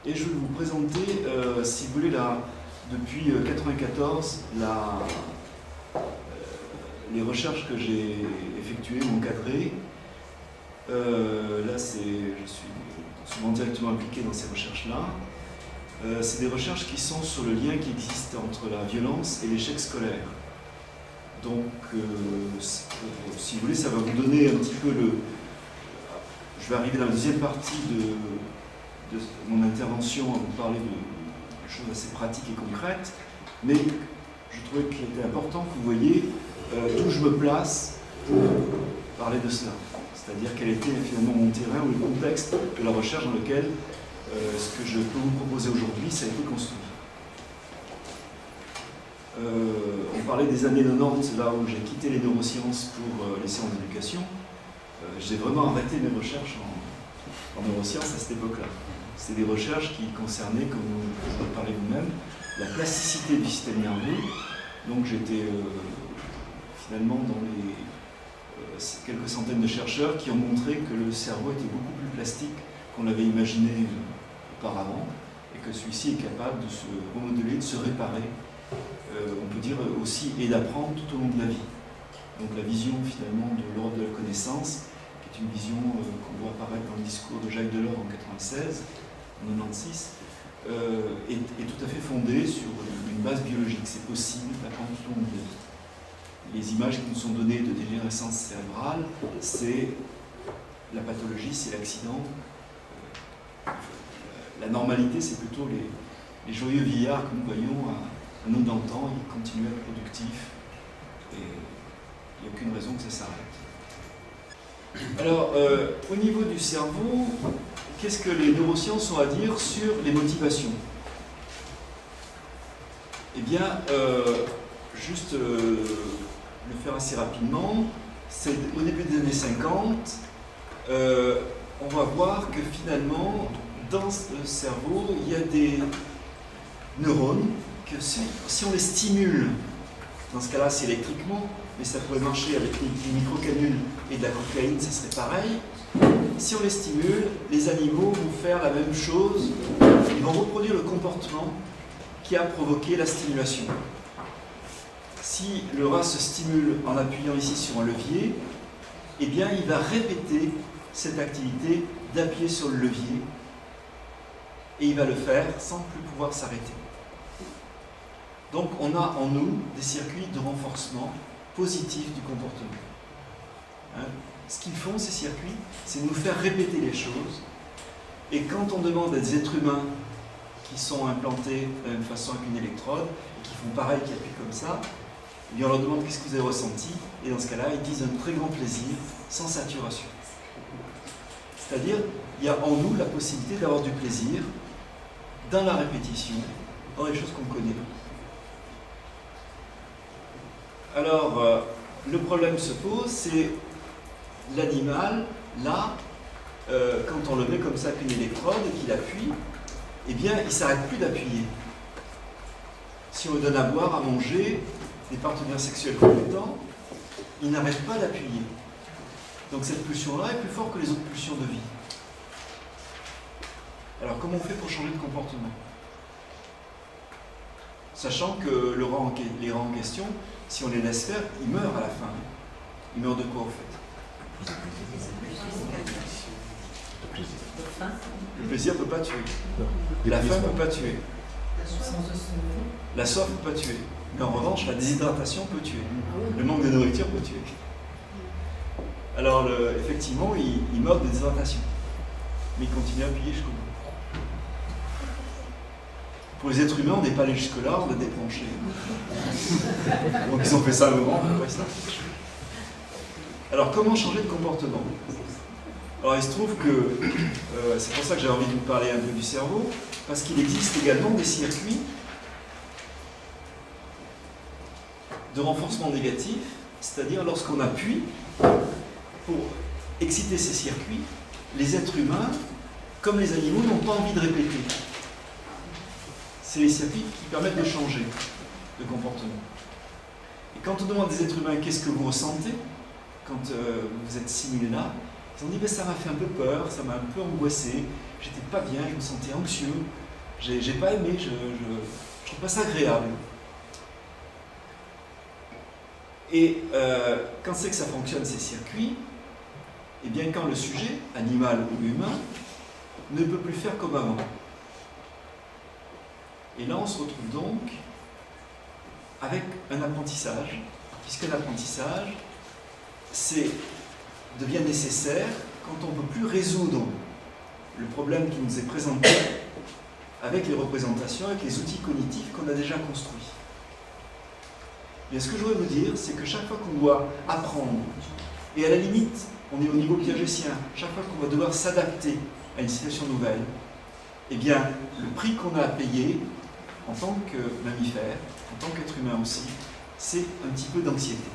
et je vais vous présenter, si vous voulez, depuis 1994, les recherches que j'ai effectuées, encadrées. Là, je suis souvent directement impliqué dans ces recherches-là. C'est des recherches qui sont sur le lien qui existe entre la violence et l'échec scolaire. Donc, si vous voulez, ça va vous donner un petit peu Je vais arriver dans la deuxième partie de mon intervention à vous parler de choses assez pratiques et concrètes, mais je trouvais qu'il était important que vous voyiez d'où je me place pour parler de cela. C'est-à-dire quel était finalement mon terrain ou le contexte de la recherche dans lequel ce que je peux vous proposer aujourd'hui, ça a été construit. On parlait des années 90, là où j'ai quitté les neurosciences pour les sciences d'éducation. J'ai vraiment arrêté mes recherches en neurosciences à cette époque-là. C'est des recherches qui concernaient, comme vous en parlez vous-même, la plasticité du système nerveux. Donc j'étais finalement dans les quelques centaines de chercheurs qui ont montré que le cerveau était beaucoup plus plastique qu'on l'avait imaginé auparavant, et que celui-ci est capable de se remodeler, de se réparer, on peut dire aussi, et d'apprendre tout au long de la vie. Donc la vision finalement de l'ordre de la connaissance, qui est une vision qu'on voit apparaître dans le discours de Jacques Delors en 1996, en 1996, est tout à fait fondée sur une base biologique. C'est possible d'apprendre tout au long de la vie. Les images qui nous sont données de dégénérescence cérébrale, c'est la pathologie, c'est l'accident. La normalité, c'est plutôt les joyeux vieillards que nous voyons à nos d'antan, ils continuent à être productifs et il n'y a aucune raison que ça s'arrête. Alors, au niveau du cerveau, qu'est-ce que les neurosciences ont à dire sur les motivations? Eh bien, juste le faire assez rapidement, c'est au début des années 50, on va voir que finalement, dans le cerveau, il y a des neurones que si on les stimule, dans ce cas-là c'est électriquement, mais ça pourrait marcher avec des microcanules et de la cocaïne, ça serait pareil. Si on les stimule, les animaux vont faire la même chose, ils vont reproduire le comportement qui a provoqué la stimulation. Si le rat se stimule en appuyant ici sur un levier, eh bien il va répéter cette activité d'appuyer sur le levier et il va le faire sans plus pouvoir s'arrêter. Donc on a en nous des circuits de renforcement positif du comportement. Ce qu'ils font, ces circuits, c'est nous faire répéter les choses. Et quand on demande à des êtres humains qui sont implantés de la même façon avec une électrode, et qui font pareil, qui appuient comme ça, et bien on leur demande qu'est-ce que vous avez ressenti, et dans ce cas-là, ils disent un très grand plaisir, sans saturation. C'est-à-dire, il y a en nous la possibilité d'avoir du plaisir dans la répétition, dans les choses qu'on connaît. Alors, le problème se pose, c'est l'animal, là, quand on le met comme ça avec une électrode et qu'il appuie, eh bien, il ne s'arrête plus d'appuyer. Si on lui donne à boire, à manger, des partenaires sexuels compétents, il n'arrête pas d'appuyer. Donc cette pulsion-là est plus forte que les autres pulsions de vie. Alors, comment on fait pour changer de comportement? Sachant que les rats en question, si on les laisse faire, ils meurent à la fin. Ils meurent de quoi, au fait? Le plaisir ne peut pas tuer. La faim ne peut pas tuer. La soif ne peut pas tuer. Mais en revanche, la déshydratation peut tuer. Le manque de nourriture peut tuer. Alors, effectivement, ils meurent de déshydratation. Mais ils continuent à appuyer jusqu'au bout. Pour les êtres humains, on n'est pas allé jusque-là, on a débranché. Donc ils ont fait ça un moment, après ça. Alors comment changer de comportement? Alors il se trouve que, c'est pour ça que j'ai envie de vous parler un peu du cerveau, parce qu'il existe également des circuits de renforcement négatif, c'est-à-dire lorsqu'on appuie pour exciter ces circuits, les êtres humains, comme les animaux, n'ont pas envie de répéter. C'est les circuits qui permettent de changer de comportement. Et quand on demande des êtres humains qu'est-ce que vous ressentez quand vous êtes stimulé là, ils ont dit ben, ça m'a fait un peu peur, ça m'a un peu angoissé, j'étais pas bien, je me sentais anxieux, j'ai pas aimé, je trouve pas ça agréable. Et quand c'est que ça fonctionne ces circuits, eh bien quand le sujet, animal ou humain, ne peut plus faire comme avant. Et là on se retrouve donc avec un apprentissage, puisque l'apprentissage devient nécessaire quand on ne peut plus résoudre le problème qui nous est présenté avec les représentations, avec les outils cognitifs qu'on a déjà construits. Mais ce que je voudrais vous dire, c'est que chaque fois qu'on doit apprendre, et à la limite, on est au niveau piagétien, chaque fois qu'on va devoir s'adapter à une situation nouvelle, eh bien, le prix qu'on a à payer, en tant que mammifère, en tant qu'être humain aussi, c'est un petit peu d'anxiété.